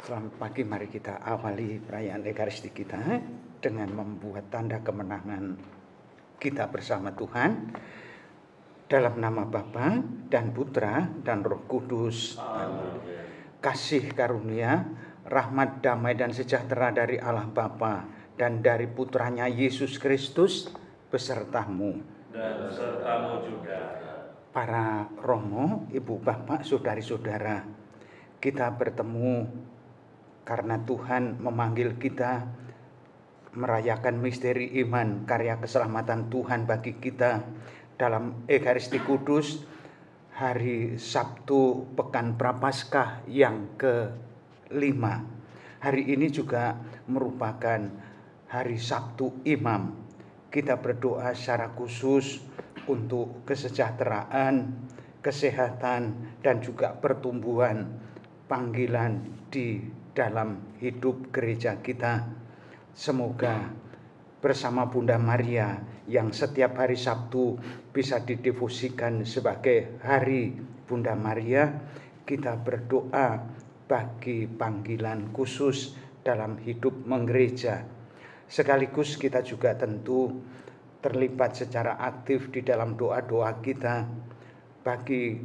Selamat pagi, mari kita awali perayaan Ekaristi kita dengan membuat tanda kemenangan kita bersama Tuhan. Dalam nama Bapa dan Putra dan Roh Kudus. Amin. Kasih karunia, rahmat, damai dan sejahtera dari Allah Bapa dan dari Putranya Yesus Kristus besertamu. Dan besertamu juga. Para romo, ibu bapak, saudari-saudara, kita bertemu karena Tuhan memanggil kita merayakan misteri iman, karya keselamatan Tuhan bagi kita dalam Ekaristi Kudus hari Sabtu Pekan Prapaskah yang ke-5. Hari ini juga merupakan hari Sabtu Imam. Kita berdoa secara khusus untuk kesejahteraan, kesehatan, dan juga pertumbuhan panggilan di dalam hidup gereja kita. Semoga bersama Bunda Maria yang setiap hari Sabtu bisa didevosikan sebagai hari Bunda Maria, kita berdoa bagi panggilan khusus dalam hidup menggereja. Sekaligus kita juga tentu terlibat secara aktif di dalam doa-doa kita bagi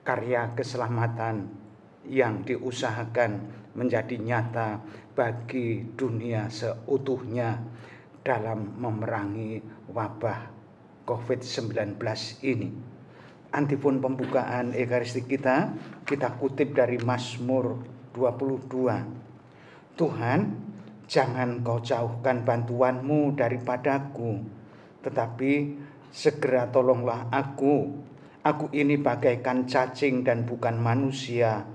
karya keselamatan yang diusahakan menjadi nyata bagi dunia seutuhnya dalam memerangi wabah COVID-19 ini. Antifon pembukaan Ekaristi kita kutip dari Mazmur 22. Tuhan, jangan kau jauhkan bantuanmu daripadaku, tetapi segera tolonglah aku. Aku ini bagaikan cacing dan bukan manusia,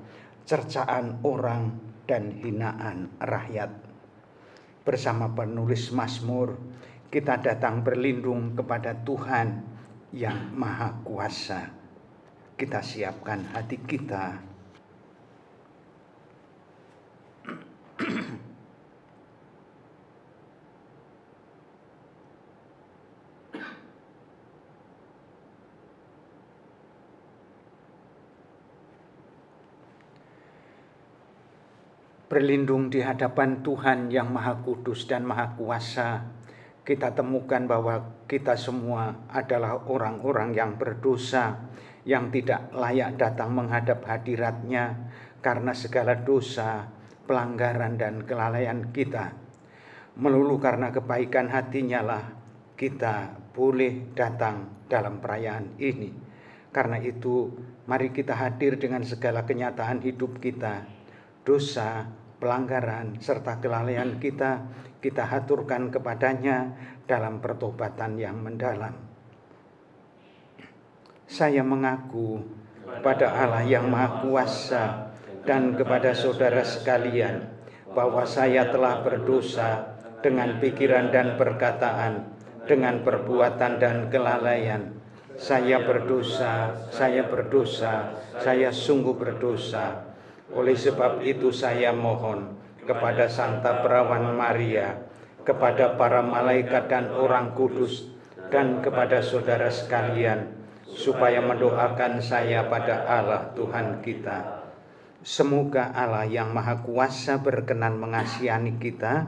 cercaan orang dan hinaan rakyat. Bersama penulis Mazmur, kita datang berlindung kepada Tuhan yang Maha Kuasa. Kita siapkan hati kita. Berlindung di hadapan Tuhan yang Maha Kudus dan Maha Kuasa, kita temukan bahwa kita semua adalah orang-orang yang berdosa, yang tidak layak datang menghadap hadirat-Nya karena segala dosa, pelanggaran dan kelalaian kita. Melulu karena kebaikan hati-Nya lah kita boleh datang dalam perayaan ini. Karena itu, mari kita hadir dengan segala kenyataan hidup kita, dosa, pelanggaran, serta kelalaian kita haturkan kepadanya dalam pertobatan yang mendalam. Saya mengaku pada Allah yang Maha Kuasa dan kepada saudara sekalian bahwa saya telah berdosa dengan pikiran dan perkataan, dengan perbuatan dan kelalaian. Saya berdosa, saya sungguh berdosa. Oleh sebab itu saya mohon kepada Santa Perawan Maria, kepada para malaikat dan orang kudus, dan kepada saudara sekalian, supaya mendoakan saya pada Allah Tuhan kita. Semoga Allah yang Maha Kuasa berkenan mengasihani kita,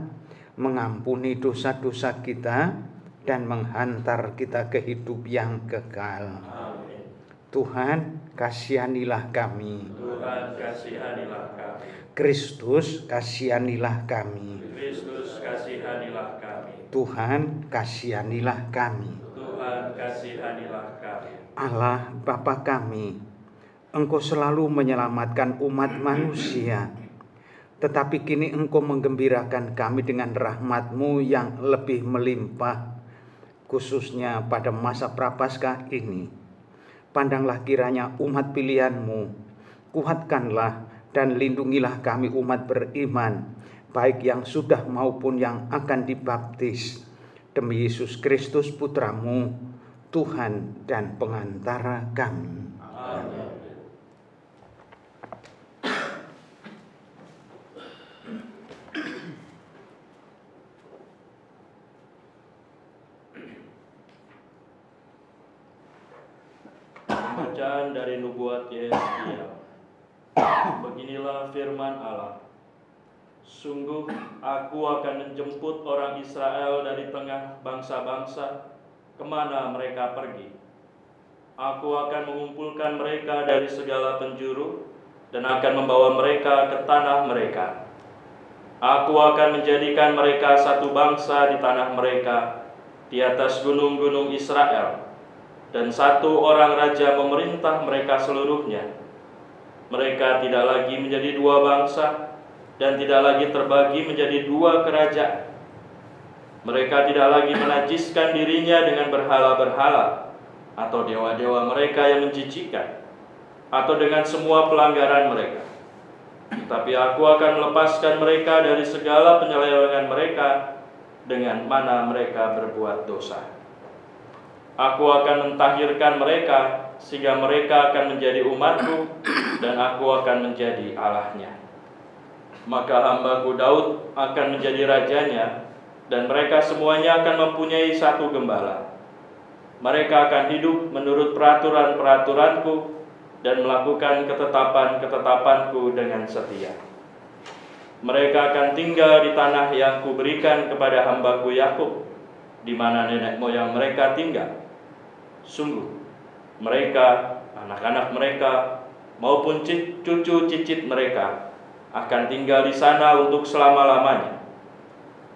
mengampuni dosa-dosa kita, dan menghantar kita ke hidup yang kekal. Amin. Tuhan, kasihanilah kami. Tuhan, kasihanilah kami. Kristus, kasihanilah kami. Kristus, kasihanilah kami. Tuhan, kasihanilah kami. Tuhan, kasihanilah kami. Allah Bapa kami, Engkau selalu menyelamatkan umat manusia, tetapi kini Engkau menggembirakan kami dengan rahmat-Mu yang lebih melimpah, khususnya pada masa Prapaskah ini. Pandanglah kiranya umat pilihan-Mu, kuatkanlah dan lindungilah kami umat beriman, baik yang sudah maupun yang akan dibaptis, demi Yesus Kristus Putra-Mu, Tuhan dan pengantara kami. Amin. Bacaan dari Nubuat Yesaya. Beginilah firman Allah. Sungguh aku akan menjemput orang Israel dari tengah bangsa-bangsa kemana mereka pergi. Aku akan mengumpulkan mereka dari segala penjuru dan akan membawa mereka ke tanah mereka. Aku akan menjadikan mereka satu bangsa di tanah mereka, di atas gunung-gunung Israel, dan satu orang raja memerintah mereka seluruhnya. Mereka tidak lagi menjadi dua bangsa, dan tidak lagi terbagi menjadi dua kerajaan. Mereka tidak lagi menajiskan dirinya dengan berhala-berhala, atau dewa-dewa mereka yang menjijikkan, atau dengan semua pelanggaran mereka. Tapi aku akan melepaskan mereka dari segala penyelewengan mereka dengan mana mereka berbuat dosa. Aku akan mentahirkan mereka sehingga mereka akan menjadi umatku dan aku akan menjadi Allahnya. Maka hambaku Daud akan menjadi rajanya dan mereka semuanya akan mempunyai satu gembala. Mereka akan hidup menurut peraturan-peraturanku dan melakukan ketetapan-ketetapanku dengan setia. Mereka akan tinggal di tanah yang kuberikan kepada hambaku Yakub, di mana nenek moyang mereka tinggal. Sungguh, mereka, anak-anak mereka, maupun cucu cicit mereka akan tinggal di sana untuk selama-lamanya.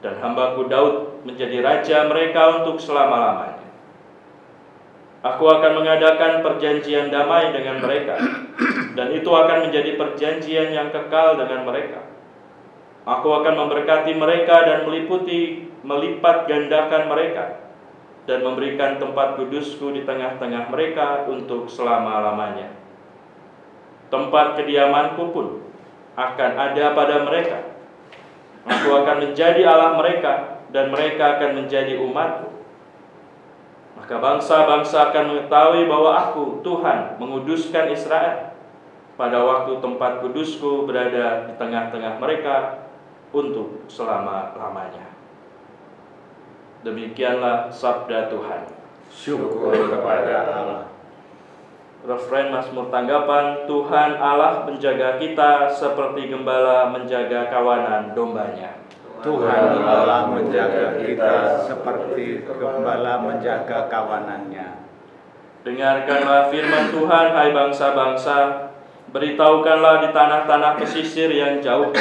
Dan hambaku Daud menjadi raja mereka untuk selama-lamanya. Aku akan mengadakan perjanjian damai dengan mereka, dan itu akan menjadi perjanjian yang kekal dengan mereka. Aku akan memberkati mereka dan melipat gandakan mereka, dan memberikan tempat kudusku di tengah-tengah mereka untuk selama-lamanya. Tempat kediamanku pun akan ada pada mereka. Aku akan menjadi Allah mereka, dan mereka akan menjadi umatku. Maka bangsa-bangsa akan mengetahui bahwa aku, Tuhan, menguduskan Israel pada waktu tempat kudusku berada di tengah-tengah mereka untuk selama-lamanya. Demikianlah sabda Tuhan. Syukur kepada Allah. Refrain Mazmur tanggapan, Tuhan Allah menjaga kita seperti gembala menjaga kawanan dombanya. Tuhan Allah menjaga kita seperti gembala menjaga kawanannya. Dengarkanlah firman Tuhan, hai bangsa-bangsa. Beritahukanlah di tanah-tanah pesisir yang jauh.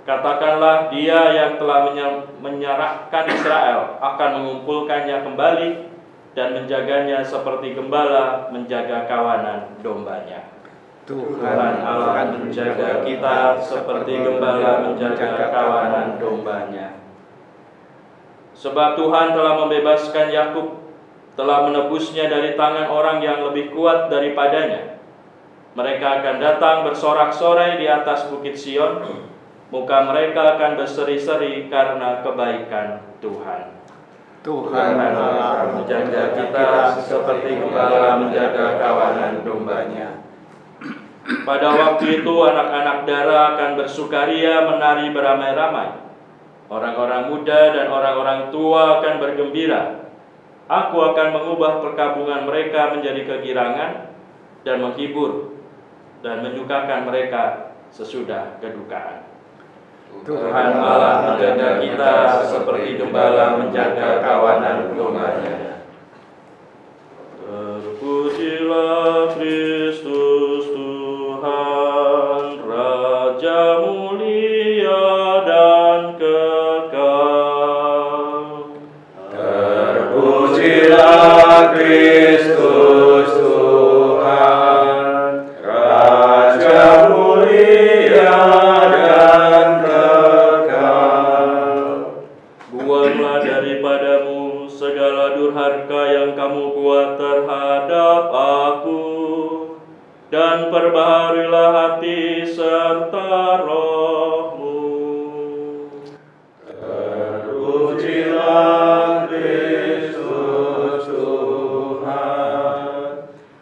Katakanlah, Dia yang telah menyerahkan Israel akan mengumpulkannya kembali dan menjaganya seperti gembala menjaga kawanan dombanya. Tuhan Allah menjaga kita seperti gembala menjaga kawanan dombanya. Sebab Tuhan telah membebaskan Yakub, telah menebusnya dari tangan orang yang lebih kuat daripadanya. Mereka akan datang bersorak-sorai di atas bukit Sion, muka mereka akan berseri-seri karena kebaikan Tuhan. Tuhan Allah menjaga kita seperti gembala menjaga kawanan dombanya. Pada waktu itu anak-anak Dara akan bersukaria menari beramai-ramai. Orang-orang muda dan orang-orang tua akan bergembira. Aku akan mengubah perkabungan mereka menjadi kegirangan dan menghibur dan menyukakan mereka sesudah kedukaan. Tuhan Allah menjaga kita seperti gembala menjaga kawanan dombanya. Terpujilah Kristus Tuhan, Raja mulia dan kekal. Terpujilah Kristus Tuhan, Raja mulia dan kekal. Buanglah daripadamu segala durhaka yang kamu buat terhadap aku, dan perbaharuilah hati serta rohmu. Terpujilah Kristus Tuhan,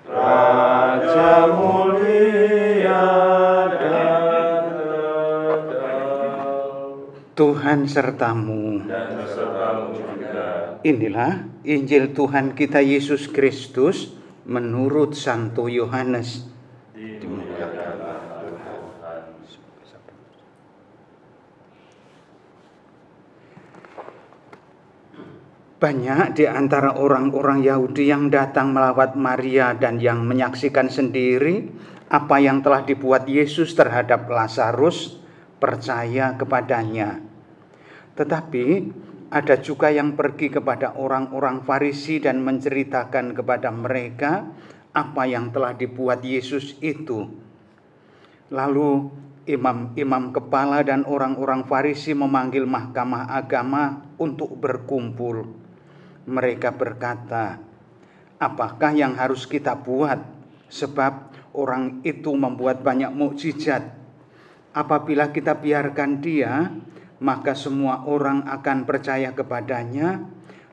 Raja mulia dan kekal. Tuhan sertamu. Dan sertamu juga. Inilah Injil Tuhan kita Yesus Kristus menurut Santo Yohanes. Dimuliakanlah Tuhan. Banyak di antara orang-orang Yahudi yang datang melawat Maria dan yang menyaksikan sendiri apa yang telah dibuat Yesus terhadap Lazarus, percaya kepadanya. Tetapi ada juga yang pergi kepada orang-orang Farisi dan menceritakan kepada mereka apa yang telah dibuat Yesus itu. Lalu imam-imam kepala dan orang-orang Farisi memanggil mahkamah agama untuk berkumpul. Mereka berkata, apakah yang harus kita buat? Sebab orang itu membuat banyak mukjizat. Apabila kita biarkan dia, maka semua orang akan percaya kepadanya.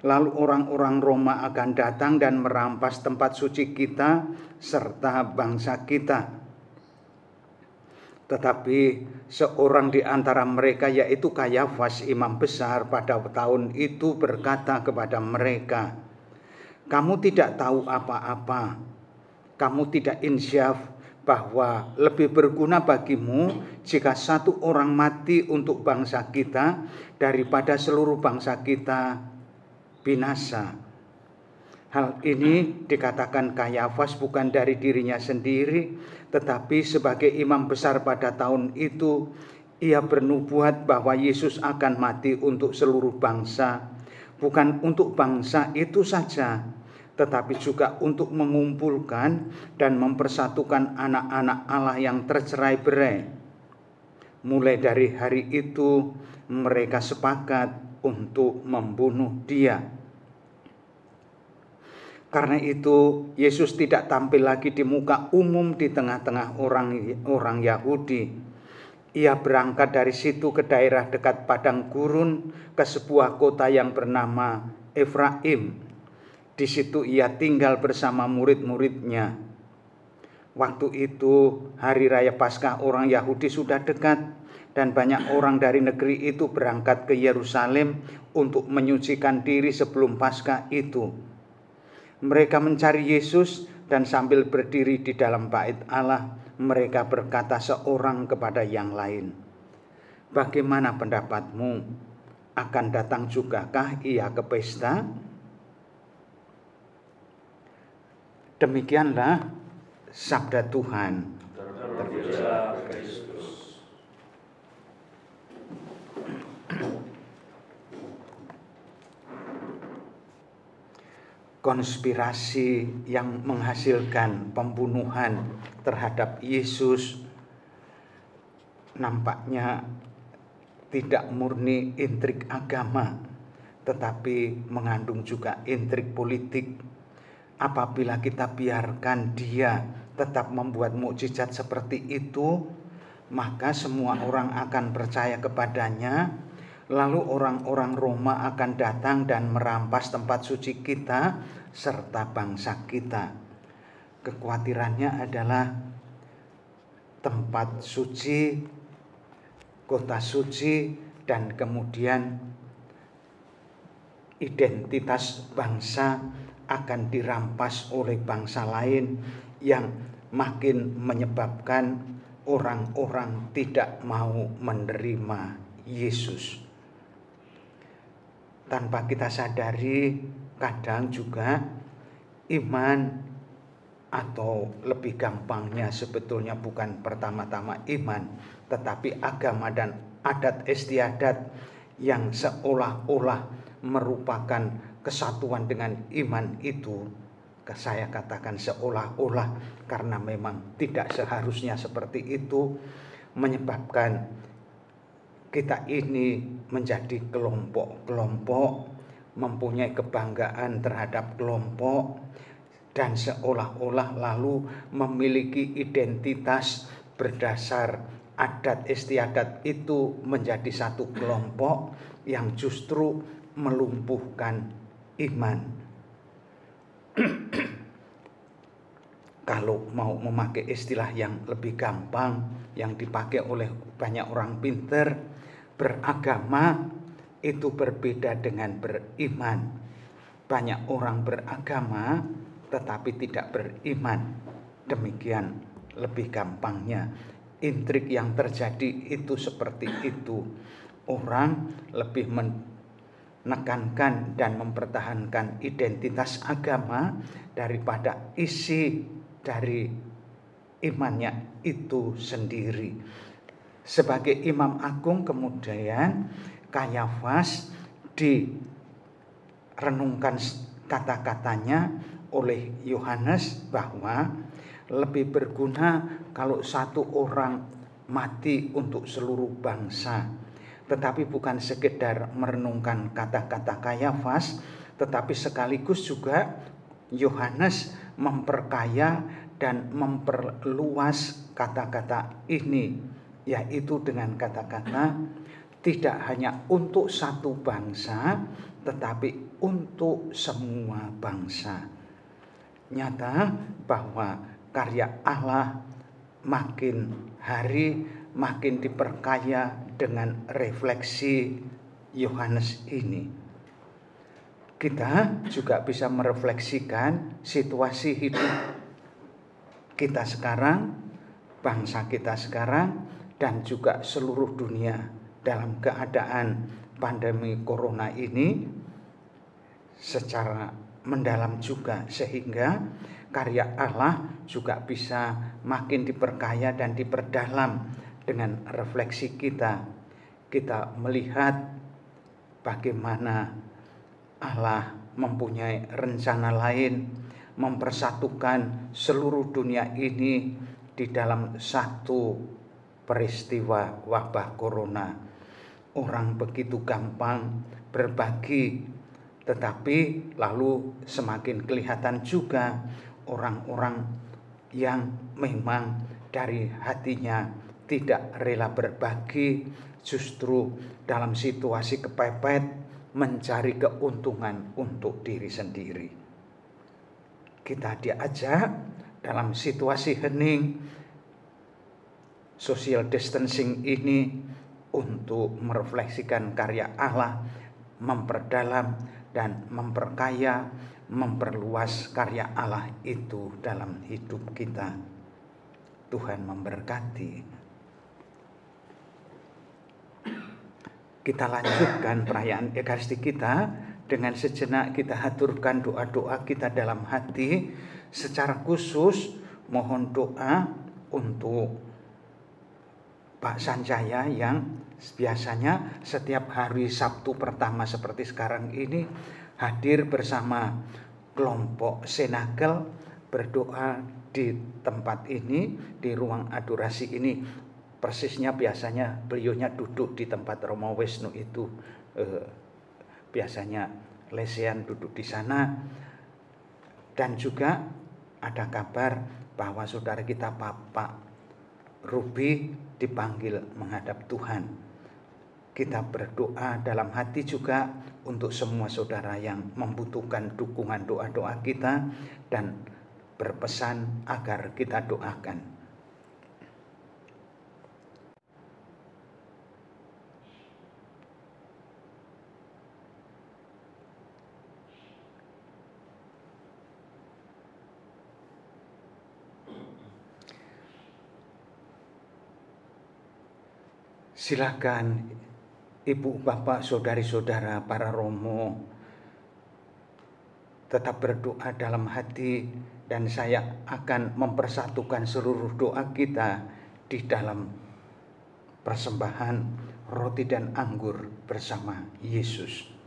Lalu orang-orang Roma akan datang dan merampas tempat suci kita serta bangsa kita. Tetapi seorang di antara mereka, yaitu Kayafas, imam besar pada tahun itu, berkata kepada mereka, kamu tidak tahu apa-apa, kamu tidak insyaf bahwa lebih berguna bagimu jika satu orang mati untuk bangsa kita daripada seluruh bangsa kita binasa. Hal ini dikatakan Kayafas bukan dari dirinya sendiri, tetapi sebagai imam besar pada tahun itu, ia bernubuat bahwa Yesus akan mati untuk seluruh bangsa, bukan untuk bangsa itu saja, tetapi juga untuk mengumpulkan dan mempersatukan anak-anak Allah yang tercerai-berai. Mulai dari hari itu, mereka sepakat untuk membunuh dia. Karena itu, Yesus tidak tampil lagi di muka umum di tengah-tengah orang Yahudi. Ia berangkat dari situ ke daerah dekat padang gurun, ke sebuah kota yang bernama Efraim. Di situ ia tinggal bersama murid-muridnya. Waktu itu, hari raya Paskah orang Yahudi sudah dekat, dan banyak orang dari negeri itu berangkat ke Yerusalem untuk menyucikan diri sebelum Paskah itu. Mereka mencari Yesus dan sambil berdiri di dalam bait Allah, mereka berkata seorang kepada yang lain, bagaimana pendapatmu? Akan datang jugakah ia ke pesta? Demikianlah sabda Tuhan. Terpujilah Kristus. Konspirasi yang menghasilkan pembunuhan terhadap Yesus nampaknya tidak murni intrik agama, tetapi mengandung juga intrik politik. Apabila kita biarkan dia tetap membuat mukjizat seperti itu, maka semua orang akan percaya kepadanya. Lalu orang-orang Roma akan datang dan merampas tempat suci kita serta bangsa kita. Kekhawatirannya adalah tempat suci, kota suci, dan kemudian identitas bangsa akan dirampas oleh bangsa lain yang makin menyebabkan orang-orang tidak mau menerima Yesus. Tanpa kita sadari, kadang juga iman, atau lebih gampangnya sebetulnya bukan pertama-tama iman, tetapi agama dan adat istiadat yang seolah-olah merupakan kesatuan dengan iman itu. Saya katakan seolah-olah karena memang tidak seharusnya seperti itu, menyebabkan kita ini menjadi kelompok-kelompok, mempunyai kebanggaan terhadap kelompok, dan seolah-olah lalu memiliki identitas berdasar adat istiadat itu menjadi satu kelompok yang justru melumpuhkan iman. Kalau mau memakai istilah yang lebih gampang yang dipakai oleh banyak orang pinter, beragama itu berbeda dengan beriman. Banyak orang beragama tetapi tidak beriman. Demikian lebih gampangnya. Intrik yang terjadi itu seperti itu. Orang lebih menekankan dan mempertahankan identitas agama daripada isi dari imannya itu sendiri. Sebagai imam agung kemudian Kayafas direnungkan kata-katanya oleh Yohanes bahwa lebih berguna kalau satu orang mati untuk seluruh bangsa. Tetapi bukan sekedar merenungkan kata-kata Kayafas, tetapi sekaligus juga Yohanes memperkaya dan memperluas kata-kata ini, yaitu dengan kata-kata tidak hanya untuk satu bangsa, tetapi untuk semua bangsa. Nyata bahwa karya Allah makin hari makin diperkaya dengan refleksi Yohanes ini. Kita juga bisa merefleksikan situasi hidup kita sekarang, bangsa kita sekarang, dan juga seluruh dunia dalam keadaan pandemi corona ini secara mendalam juga, sehingga karya Allah juga bisa makin diperkaya dan diperdalam dengan refleksi kita. Kita melihat bagaimana Allah mempunyai rencana lain, mempersatukan seluruh dunia ini di dalam satu peristiwa wabah corona. Orang begitu gampang berbagi, tetapi lalu semakin kelihatan juga orang-orang yang memang dari hatinya tidak rela berbagi, justru dalam situasi kepepet mencari keuntungan untuk diri sendiri. Kita diajak dalam situasi hening social distancing ini untuk merefleksikan karya Allah, memperdalam dan memperkaya, memperluas karya Allah itu dalam hidup kita. Tuhan memberkati. Kita lanjutkan perayaan Ekaristi kita dengan sejenak kita haturkan doa-doa kita dalam hati. Secara khusus mohon doa untuk Pak Sanjaya yang biasanya setiap hari Sabtu pertama seperti sekarang ini hadir bersama kelompok Senagel berdoa di tempat ini, di ruang adorasi ini. Persisnya biasanya beliaunya duduk di tempat Romo Wisnu itu, biasanya lesehan duduk di sana. Dan juga ada kabar bahwa saudara kita Bapak Ruby dipanggil menghadap Tuhan. Kita berdoa dalam hati juga untuk semua saudara yang membutuhkan dukungan doa-doa kita dan berpesan agar kita doakan. Silakan Ibu, Bapak, Saudari-saudara, para romo tetap berdoa dalam hati, dan saya akan mempersatukan seluruh doa kita di dalam persembahan roti dan anggur bersama Yesus.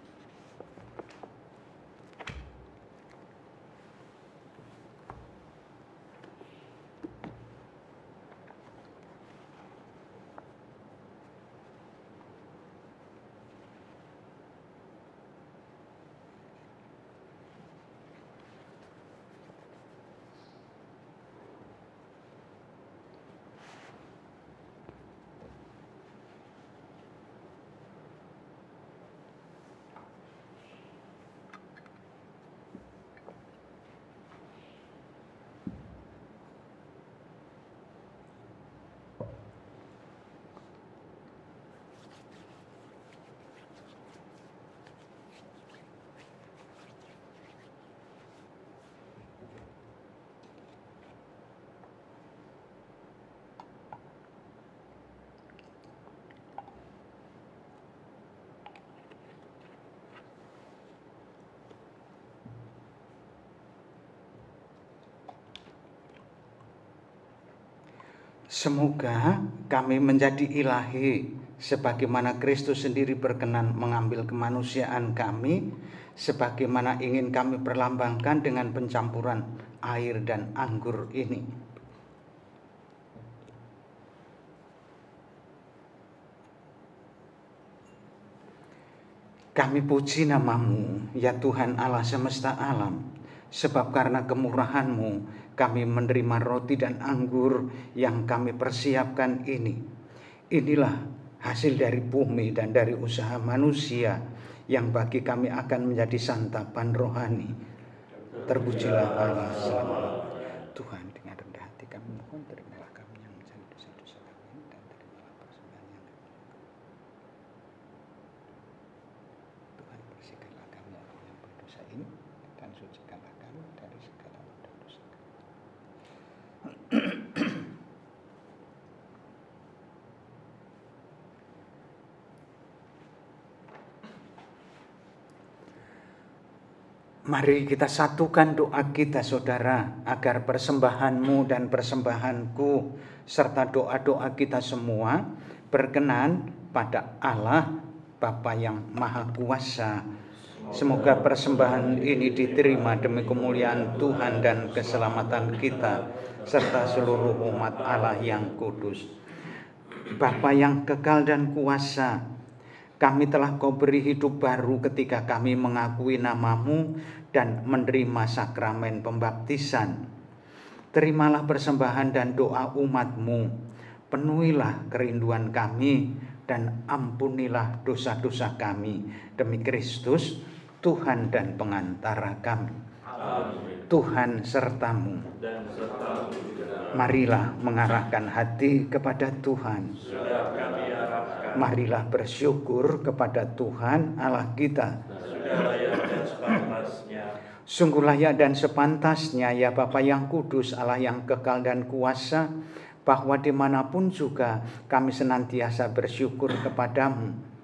Semoga kami menjadi ilahi sebagaimana Kristus sendiri berkenan mengambil kemanusiaan kami, sebagaimana ingin kami perlambangkan dengan pencampuran air dan anggur ini. Kami puji nama-Mu, ya Tuhan Allah semesta alam, sebab karena kemurahan-Mu kami menerima roti dan anggur yang kami persiapkan ini. Inilah hasil dari bumi dan dari usaha manusia yang bagi kami akan menjadi santapan rohani. Terpujilah Allah selamanya. Tuhan, dengan rendah hati kami mohon, terimalah kami yang mencari dosa-dosa kami, dan terimalah persembahan yang kami lakukan. Tuhan, bersihkanlah kami yang berdosa ini, dan sucikanlah kami dari segala noda dosa kami. Mari kita satukan doa kita, saudara, agar persembahan-Mu dan persembahanku serta doa-doa kita semua berkenan pada Allah Bapa yang Maha Kuasa. Semoga persembahan ini diterima demi kemuliaan Tuhan dan keselamatan kita serta seluruh umat Allah yang kudus. Bapa yang kekal dan kuasa, kami telah Kau beri hidup baru ketika kami mengakui nama-Mu dan menerima sakramen pembaptisan. Terimalah persembahan dan doa umat-Mu. Penuhilah kerinduan kami dan ampunilah dosa-dosa kami. Demi Kristus, Tuhan dan pengantara kami. Amin. Tuhan sertamu. Dan sertamu juga. Marilah mengarahkan hati kepada Tuhan. Sudah kami arahkan. Marilah bersyukur kepada Tuhan Allah kita. Sudah layak dan sepantasnya. Sungguh layak dan sepantasnya, ya Bapa yang kudus, Allah yang kekal dan kuasa, bahwa dimanapun juga kami senantiasa bersyukur kepadamu.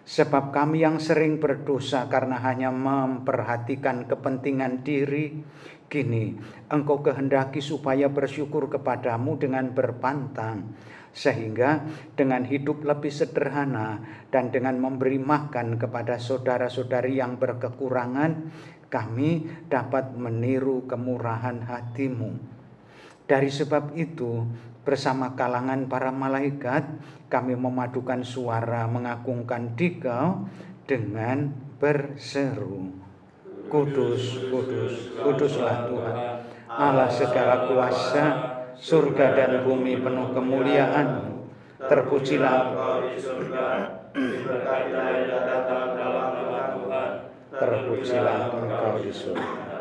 Sebab kami yang sering berdosa karena hanya memperhatikan kepentingan diri, kini Engkau kehendaki supaya bersyukur kepadamu dengan berpantang, sehingga dengan hidup lebih sederhana dan dengan memberi makan kepada saudara-saudari yang berkekurangan, kami dapat meniru kemurahan hati-Mu. Dari sebab itu, bersama kalangan para malaikat, kami memadukan suara mengagungkan Dikau dengan berseru, Kudus, kudus, kuduslah Tuhan, Allah segala kuasa, surga dan bumi penuh kemuliaan-Mu. Terpujilah Engkau di surga, diberkatilah yang datang dalam nama Tuhan, terpujilah Engkau di surga.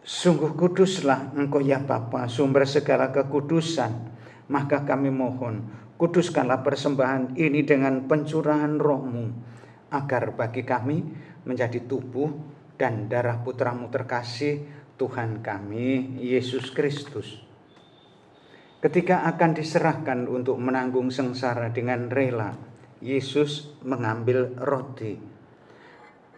Sungguh kuduslah Engkau ya Bapa, sumber segala kekudusan. Maka kami mohon, kuduskanlah persembahan ini dengan pencurahan Roh-Mu, agar bagi kami menjadi tubuh dan darah Putra-Mu terkasih, Tuhan kami, Yesus Kristus. Ketika akan diserahkan untuk menanggung sengsara dengan rela, Yesus mengambil roti,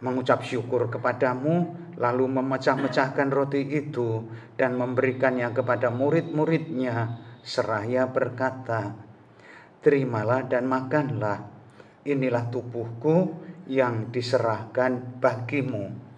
mengucap syukur kepadamu, lalu memecah-mecahkan roti itu dan memberikannya kepada murid-muridnya, seraya berkata, terimalah dan makanlah, inilah tubuhku yang diserahkan bagimu.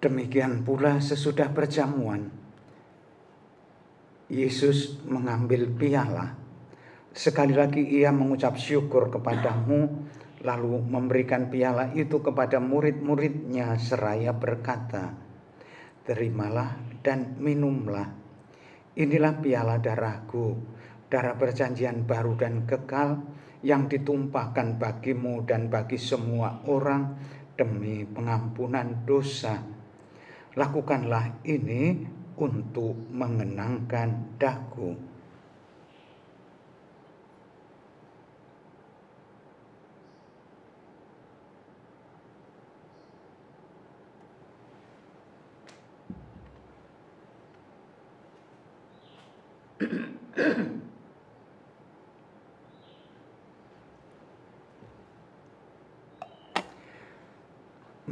Demikian pula sesudah perjamuan, Yesus mengambil piala. Sekali lagi ia mengucap syukur kepadamu, lalu memberikan piala itu kepada murid-muridnya seraya berkata, terimalah dan minumlah. Inilah piala darahku, darah perjanjian baru dan kekal yang ditumpahkan bagimu dan bagi semua orang demi pengampunan dosa. Lakukanlah ini untuk mengenangkan daku.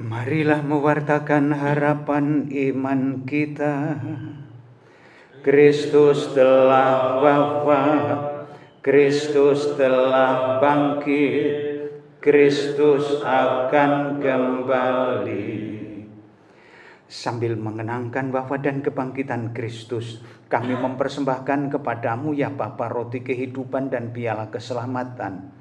Marilah mewartakan harapan iman kita. Kristus telah wafat, Kristus telah bangkit, Kristus akan kembali. Sambil mengenangkan wafat dan kebangkitan Kristus, kami mempersembahkan kepadamu ya Bapa roti kehidupan dan piala keselamatan.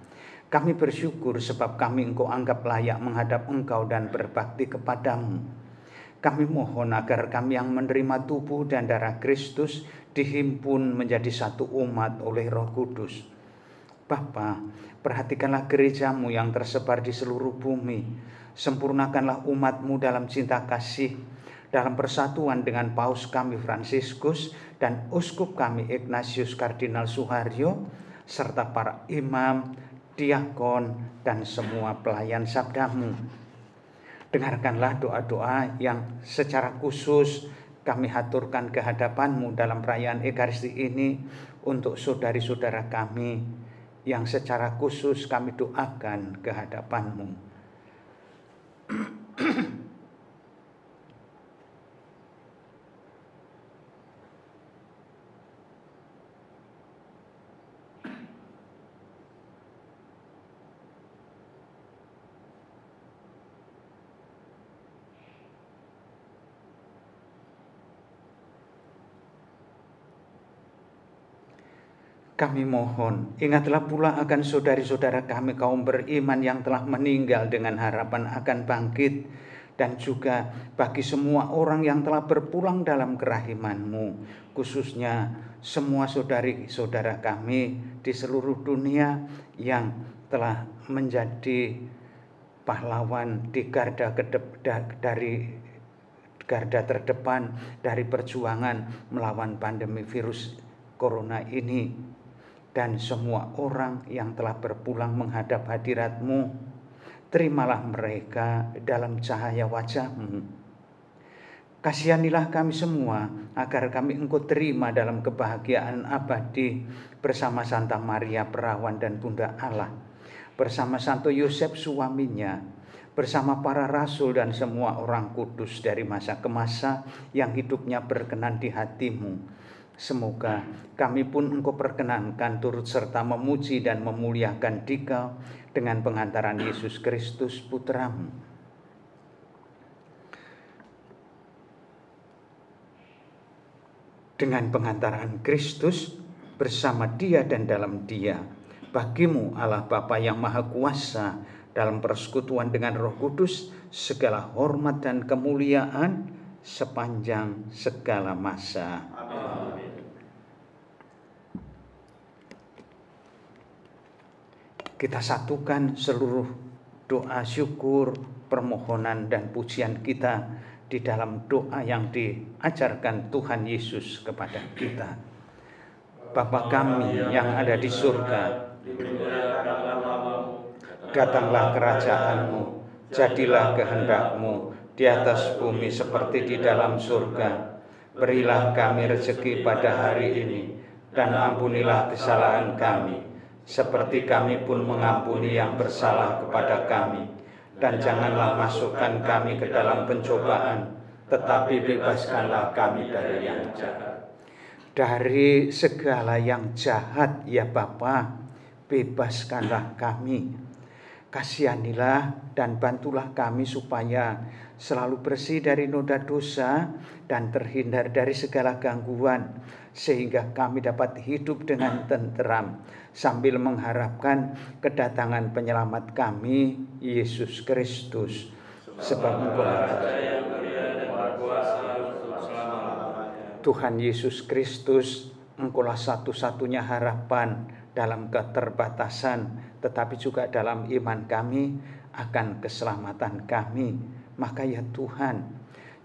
Kami bersyukur sebab kami Engkau anggap layak menghadap Engkau dan berbakti kepadamu. Kami mohon agar kami yang menerima tubuh dan darah Kristus dihimpun menjadi satu umat oleh Roh Kudus. Bapa, perhatikanlah gerejamu yang tersebar di seluruh bumi. Sempurnakanlah umatmu dalam cinta kasih, dalam persatuan dengan Paus kami Fransiskus dan Uskup kami Ignatius Kardinal Suharyo, serta para imam, diakon, dan semua pelayan sabdamu. Dengarkanlah doa-doa yang secara khusus kami haturkan ke hadapanmu dalam perayaan Ekaristi ini untuk saudari-saudara kami yang secara khusus kami doakan ke hadapanmu. Kami mohon, ingatlah pula akan saudari-saudara kami kaum beriman yang telah meninggal dengan harapan akan bangkit, dan juga bagi semua orang yang telah berpulang dalam kerahiman-Mu, khususnya semua saudari-saudara kami di seluruh dunia yang telah menjadi pahlawan di garda terdepan dari perjuangan melawan pandemi virus corona ini. Dan semua orang yang telah berpulang menghadap hadirat-Mu, terimalah mereka dalam cahaya wajah-Mu. Kasihanilah kami semua agar kami Engkau terima dalam kebahagiaan abadi bersama Santa Maria Perawan dan Bunda Allah, bersama Santo Yosef suaminya, bersama para rasul dan semua orang kudus dari masa ke masa yang hidupnya berkenan di hati-Mu. Semoga kami pun Engkau perkenankan turut serta memuji dan memuliakan Dikau dengan pengantaran Yesus Kristus Putra-Mu. Dengan pengantaran Kristus bersama Dia dan dalam Dia, bagimu Allah Bapa yang Maha Kuasa, dalam persekutuan dengan Roh Kudus, segala hormat dan kemuliaan sepanjang segala masa. Amin. Kita satukan seluruh doa syukur, permohonan dan pujian kita di dalam doa yang diajarkan Tuhan Yesus kepada kita. Bapa kami yang ada di surga, datanglah kerajaan-Mu, jadilah kehendak-Mu di atas bumi seperti di dalam surga. Berilah kami rezeki pada hari ini, dan ampunilah kesalahan kami, seperti kami pun mengampuni yang bersalah kepada kami. Dan janganlah masukkan kami ke dalam pencobaan, tetapi bebaskanlah kami dari yang jahat. Dari segala yang jahat ya Bapa, bebaskanlah kami. Kasihanilah dan bantulah kami supaya selalu bersih dari noda dosa dan terhindar dari segala gangguan, sehingga kami dapat hidup dengan tenteram sambil mengharapkan kedatangan penyelamat kami, Yesus Kristus. Sebab Engkau Tuhan Yesus Kristus, Engkaulah satu-satunya harapan dalam keterbatasan, tetapi juga dalam iman kami akan keselamatan kami. Maka ya Tuhan,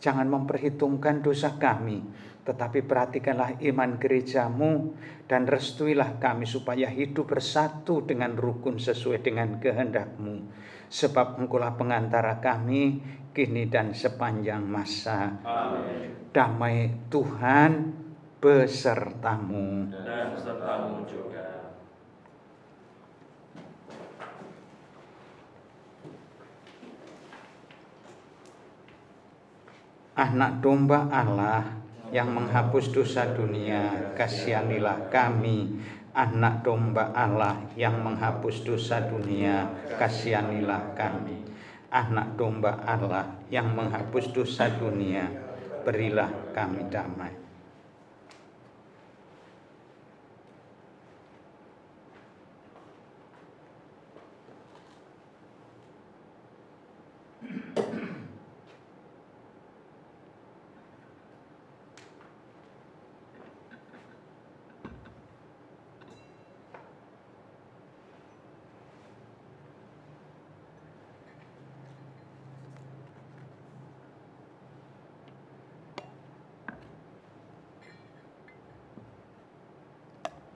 jangan memperhitungkan dosa kami, tetapi perhatikanlah iman gereja-Mu dan restuilah kami supaya hidup bersatu dengan rukun sesuai dengan kehendak-Mu. Sebab Engkaulah pengantara kami kini dan sepanjang masa. Amin. Damai Tuhan besertamu. dan sertamu juga. Anak domba Allah yang menghapus dosa dunia, kasihanilah kami. Anak domba Allah yang menghapus dosa dunia, kasihanilah kami. Anak domba Allah yang menghapus dosa dunia, berilah kami damai.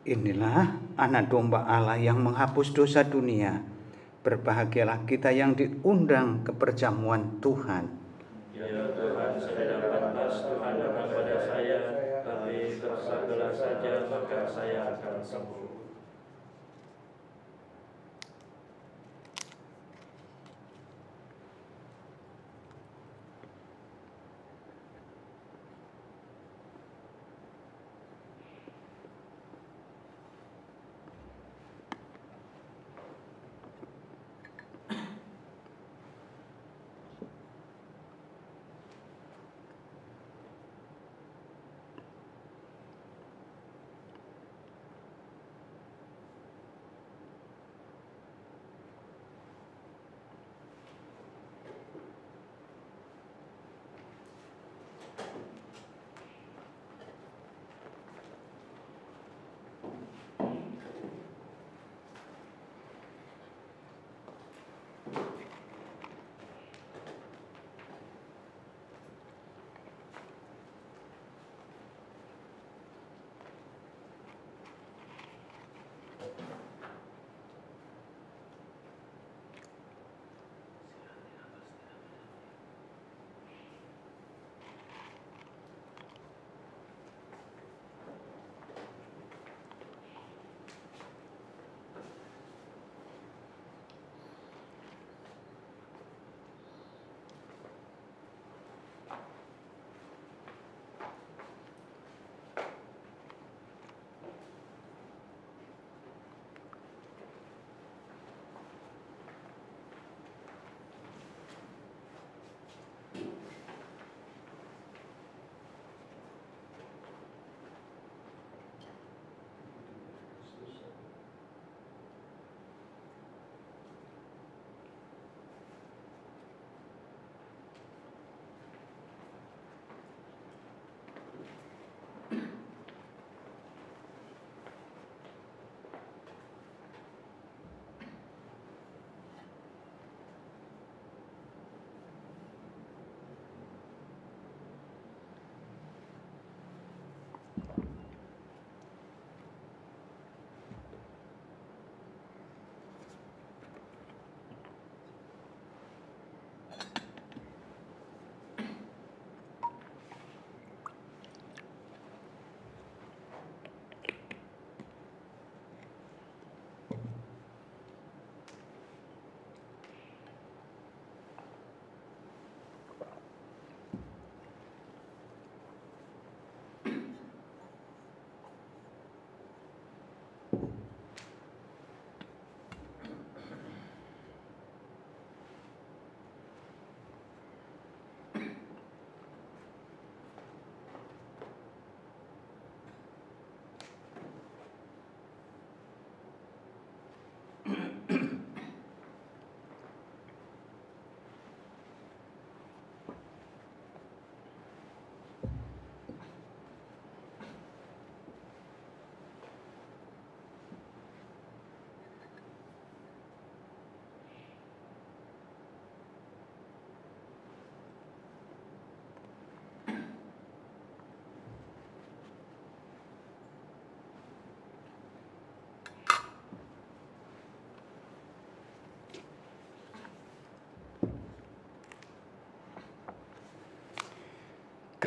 Inilah anak domba Allah yang menghapus dosa dunia. Berbahagialah kita yang diundang ke perjamuan Tuhan. Ya Tuhan, saya dapat tas Tuhan datang pada saya, tapi tersalah saja maka saya akan sembuh.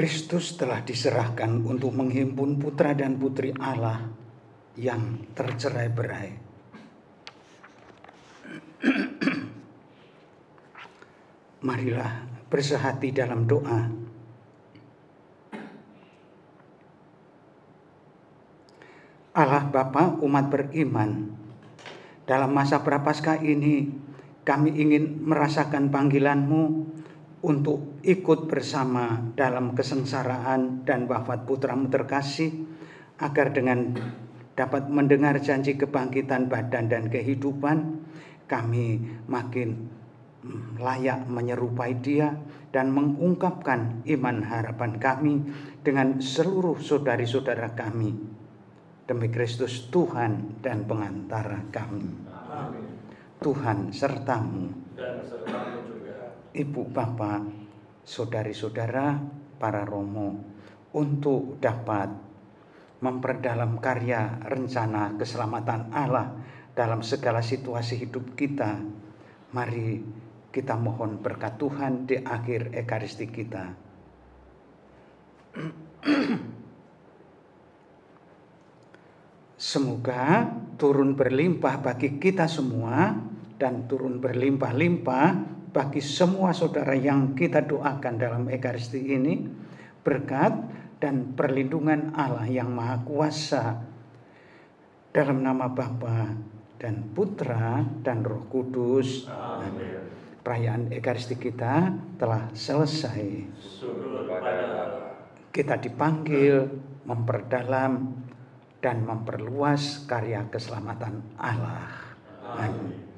Kristus telah diserahkan untuk menghimpun putra dan putri Allah yang tercerai-berai. Marilah bersehati dalam doa. Allah Bapa umat beriman, dalam masa Prapaskah ini kami ingin merasakan panggilan-Mu untuk ikut bersama dalam kesengsaraan dan wafat Putra-Mu terkasih, agar dengan dapat mendengar janji kebangkitan badan dan kehidupan, kami makin layak menyerupai Dia dan mengungkapkan iman harapan kami dengan seluruh saudari-saudara kami. Demi Kristus Tuhan dan pengantara kami. Amin. Tuhan sertamu. Dan sertamu juga. Ibu Bapak, saudari-saudara, para romo, untuk dapat memperdalam karya rencana keselamatan Allah dalam segala situasi hidup kita, mari kita mohon berkat Tuhan di akhir Ekaristi kita. Semoga turun berlimpah bagi kita semua dan turun berlimpah-limpah bagi semua saudara yang kita doakan dalam Ekaristi ini, berkat dan perlindungan Allah yang Maha Kuasa, dalam nama Bapa dan Putra dan Roh Kudus. Amin. Perayaan Ekaristi kita telah selesai. Kita dipanggil memperdalam dan memperluas karya keselamatan Allah. Amin.